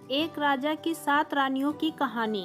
एक राजा की 7 रानियों की कहानी।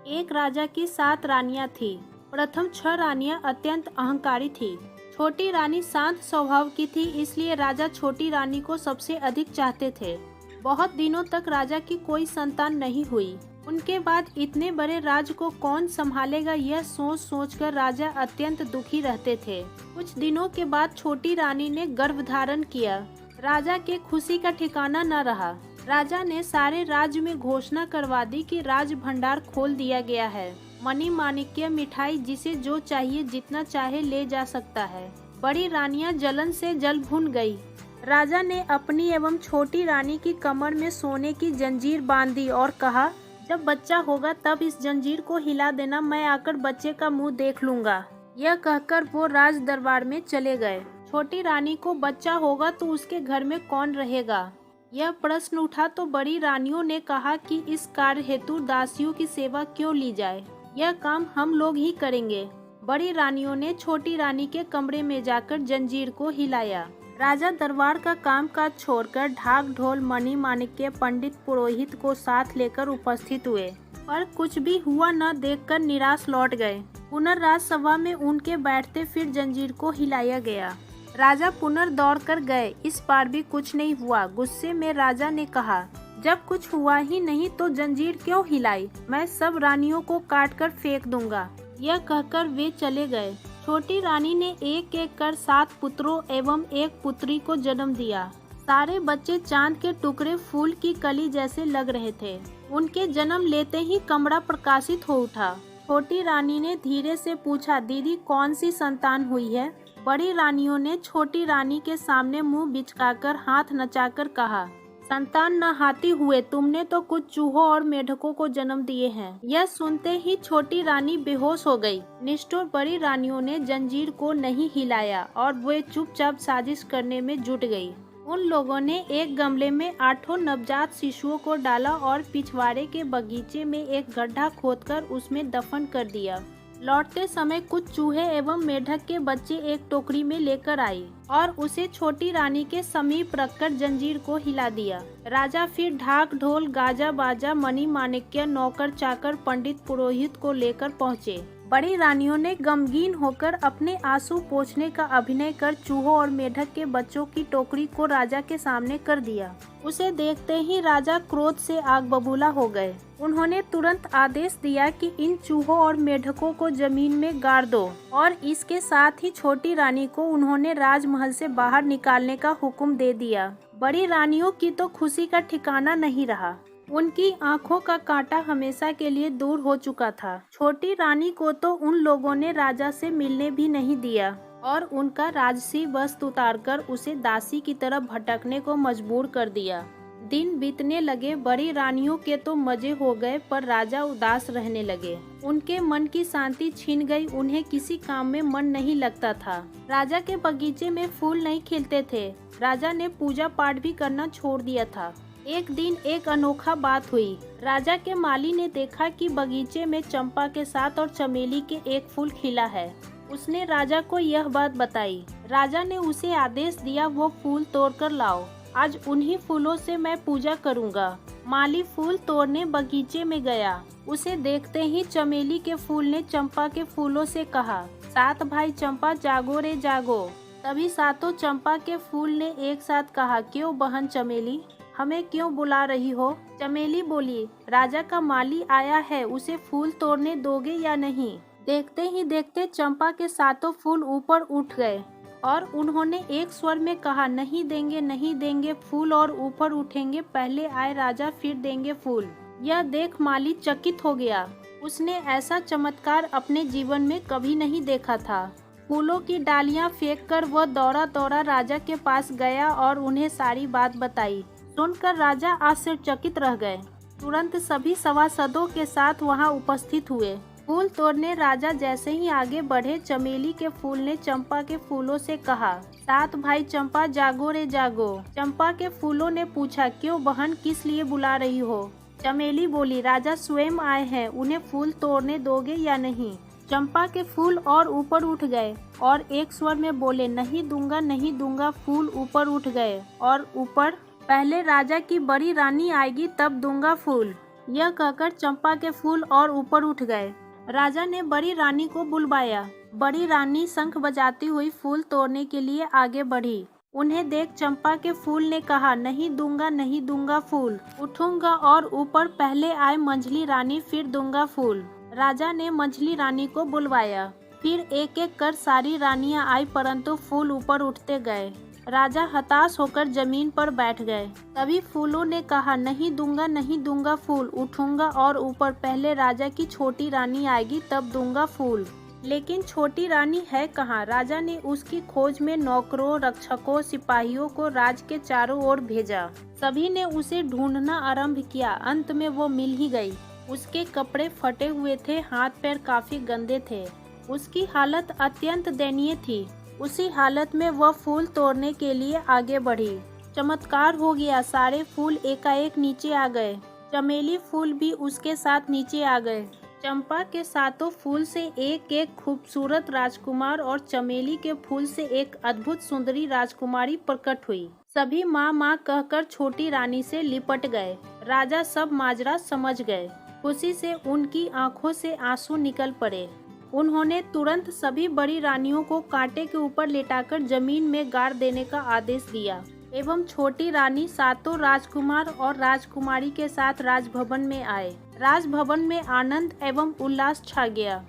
एक राजा की 7 रानियां थीं। प्रथम 6 रानियां अत्यंत अहंकारी थीं। छोटी रानी शांत स्वभाव की थी, इसलिए राजा छोटी रानी को सबसे अधिक चाहते थे। बहुत दिनों तक राजा की कोई संतान नहीं हुई। उनके बाद इतने बड़े राज्य को कौन संभालेगा, यह सोच सोचकर राजा अत्यंत दुखी रहते थे। कुछ दिनों के बाद छोटी रानी ने गर्भ धारण किया। राजा के खुशी का ठिकाना न रहा। राजा ने सारे राज्य में घोषणा करवा दी कि राज भंडार खोल दिया गया है। मणि माणिक्य, मिठाई, जिसे जो चाहिए जितना चाहे ले जा सकता है। बड़ी रानियां जलन से जल भुन गई। राजा ने अपनी एवं छोटी रानी की कमर में सोने की जंजीर बांध दी और कहा, जब बच्चा होगा तब इस जंजीर को हिला देना, मैं आकर बच्चे का मुंह देख लूंगा। यह कहकर वो राज दरबार में चले गए। छोटी रानी को बच्चा होगा तो उसके घर में कौन रहेगा, यह प्रश्न उठा तो बड़ी रानियों ने कहा कि इस कार्य हेतु दासियों की सेवा क्यों ली जाए, यह काम हम लोग ही करेंगे। बड़ी रानियों ने छोटी रानी के कमरे में जाकर जंजीर को हिलाया। राजा दरबार का कामकाज छोड़कर ढाक ढोल, मणि माणिक्य, पंडित पुरोहित को साथ लेकर उपस्थित हुए, पर कुछ भी हुआ न देखकर निराश लौट गए। पुनर्राजसभा में उनके बैठते फिर जंजीर को हिलाया गया। राजा पुनः दौड़ कर गए, इस बार भी कुछ नहीं हुआ। गुस्से में राजा ने कहा, जब कुछ हुआ ही नहीं तो जंजीर क्यों हिलाई, मैं सब रानियों को काट कर फेंक दूंगा। यह कहकर वे चले गए। छोटी रानी ने एक एक कर 7 पुत्रों एवं 1 पुत्री को जन्म दिया। सारे बच्चे चांद के टुकड़े, फूल की कली जैसे लग रहे थे। उनके जन्म लेते ही कमरा प्रकाशित हो उठा। छोटी रानी ने धीरे से पूछा, दीदी कौन सी संतान हुई है। बड़ी रानियों ने छोटी रानी के सामने मुंह बिचकाकर हाथ नचाकर कहा, संतान न हाथी हुए, तुमने तो कुछ चूहों और मेढकों को जन्म दिए हैं। यह सुनते ही छोटी रानी बेहोश हो गई। निष्ठुर बड़ी रानियों ने जंजीर को नहीं हिलाया और वे चुपचाप साजिश करने में जुट गई। उन लोगों ने एक गमले में 8 नवजात शिशुओं को डाला और पिछवाड़े के बगीचे में एक गड्ढा खोदकर उसमें दफन कर दिया। लौटते समय कुछ चूहे एवं मेढक के बच्चे एक टोकरी में लेकर आई और उसे छोटी रानी के समीप रखकर जंजीर को हिला दिया। राजा फिर ढाक ढोल, गाजा बाजा, मणि माणिक्य, नौकर चाकर, पंडित पुरोहित को लेकर पहुँचे। बड़ी रानियों ने गमगीन होकर अपने आंसू पोंछने का अभिनय कर चूहों और मेढक के बच्चों की टोकरी को राजा के सामने कर दिया। उसे देखते ही राजा क्रोध से आग बबूला हो गए। उन्होंने तुरंत आदेश दिया कि इन चूहों और मेढकों को जमीन में गाड़ दो और इसके साथ ही छोटी रानी को उन्होंने राजमहल से बाहर निकालने का हुक्म दे दिया। बड़ी रानियों की तो खुशी का ठिकाना नहीं रहा। उनकी आंखों का कांटा हमेशा के लिए दूर हो चुका था। छोटी रानी को तो उन लोगों ने राजा से मिलने भी नहीं दिया और उनका राजसी वस्त्र उतारकर उसे दासी की तरह भटकने को मजबूर कर दिया। दिन बीतने लगे। बड़ी रानियों के तो मजे हो गए, पर राजा उदास रहने लगे। उनके मन की शांति छिन गई। उन्हें किसी काम में मन नहीं लगता था। राजा के बगीचे में फूल नहीं खिलते थे। राजा ने पूजा पाठ भी करना छोड़ दिया था। एक दिन एक अनोखा बात हुई। राजा के माली ने देखा कि बगीचे में चंपा के साथ और चमेली के एक फूल खिला है। उसने राजा को यह बात बताई। राजा ने उसे आदेश दिया, वो फूल तोड़कर लाओ, आज उन्हीं फूलों से मैं पूजा करूंगा। माली फूल तोड़ने बगीचे में गया। उसे देखते ही चमेली के फूल ने चंपा के फूलों से कहा, 7 भाई चंपा जागो रे जागो। तभी 7 चंपा के फूल ने एक साथ कहा, क्यों बहन चमेली, हमें क्यों बुला रही हो। चमेली बोली, राजा का माली आया है, उसे फूल तोड़ने दोगे या नहीं। देखते ही देखते चंपा के 7 फूल ऊपर उठ गए और उन्होंने एक स्वर में कहा, नहीं देंगे नहीं देंगे फूल और ऊपर उठेंगे, पहले आए राजा फिर देंगे फूल। यह देख माली चकित हो गया। उसने ऐसा चमत्कार अपने जीवन में कभी नहीं देखा था। फूलों की डालियां फेंककर वह दौड़ा दौड़ा राजा के पास गया और उन्हें सारी बात बताई। सुनकर राजा आश्चर्यचकित रह गए। तुरंत सभी सभासदों के साथ वहां उपस्थित हुए। फूल तोड़ने राजा जैसे ही आगे बढ़े, चमेली के फूल ने चंपा के फूलों से कहा, 7 भाई चंपा जागो रे जागो। चंपा के फूलों ने पूछा, क्यों बहन, किस लिए बुला रही हो। चमेली बोली, राजा स्वयं आए हैं, उन्हें फूल तोड़ने दोगे या नहीं। चंपा के फूल और ऊपर उठ गए और एक स्वर में बोले, नहीं दूंगा नहीं दूंगा। फूल ऊपर उठ गए और ऊपर पहले राजा की बड़ी रानी आएगी तब दूंगा फूल। यह कहकर चंपा के फूल और ऊपर उठ गए। राजा ने बड़ी रानी को बुलवाया। बड़ी रानी शंख बजाती हुई फूल तोड़ने के लिए आगे बढ़ी। उन्हें देख चंपा के फूल ने कहा, नहीं दूंगा फूल, उठूंगा और ऊपर पहले आए मंझली रानी फिर दूंगा फूल। राजा ने मंझली रानी को बुलवाया। फिर एक एक कर सारी रानियां आई परंतु फूल ऊपर उठते गए। राजा हताश होकर जमीन पर बैठ गए। तभी फूलों ने कहा, नहीं दूंगा फूल, उठूंगा और ऊपर पहले राजा की छोटी रानी आएगी तब दूंगा फूल। लेकिन छोटी रानी है कहाँ? राजा ने उसकी खोज में नौकरों, रक्षकों, सिपाहियों को राज के चारों ओर भेजा। सभी ने उसे ढूंढना आरंभ किया। अंत में वो मिल ही गई। उसके कपड़े फटे हुए थे, हाथ पैर काफी गंदे थे। उसकी हालत अत्यंत दयनीय थी। उसी हालत में वह फूल तोड़ने के लिए आगे बढ़ी। चमत्कार हो गया, सारे फूल एकाएक नीचे आ गए। चमेली फूल भी उसके साथ नीचे आ गए। चंपा के सातों फूल से एक एक खूबसूरत राजकुमार और चमेली के फूल से एक अद्भुत सुंदरी राजकुमारी प्रकट हुई। सभी माँ माँ कहकर छोटी रानी से लिपट गए। राजा सब माजरा समझ गए। खुशी से उनकी आंखों से आंसू निकल पड़े। उन्होंने तुरंत सभी बड़ी रानियों को कांटे के ऊपर लेटाकर जमीन में गाड़ देने का आदेश दिया एवं छोटी रानी सातों राजकुमार और राजकुमारी के साथ राजभवन में आए। राजभवन में आनंद एवं उल्लास छा गया।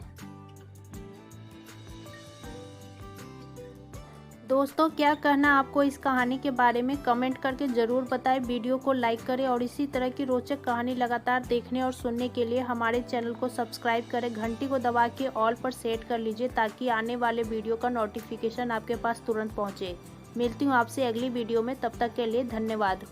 दोस्तों, क्या कहना आपको इस कहानी के बारे में कमेंट करके ज़रूर बताएं। वीडियो को लाइक करें और इसी तरह की रोचक कहानी लगातार देखने और सुनने के लिए हमारे चैनल को सब्सक्राइब करें। घंटी को दबा के ऑल पर सेट कर लीजिए ताकि आने वाले वीडियो का नोटिफिकेशन आपके पास तुरंत पहुंचे। मिलती हूँ आपसे अगली वीडियो में, तब तक के लिए धन्यवाद।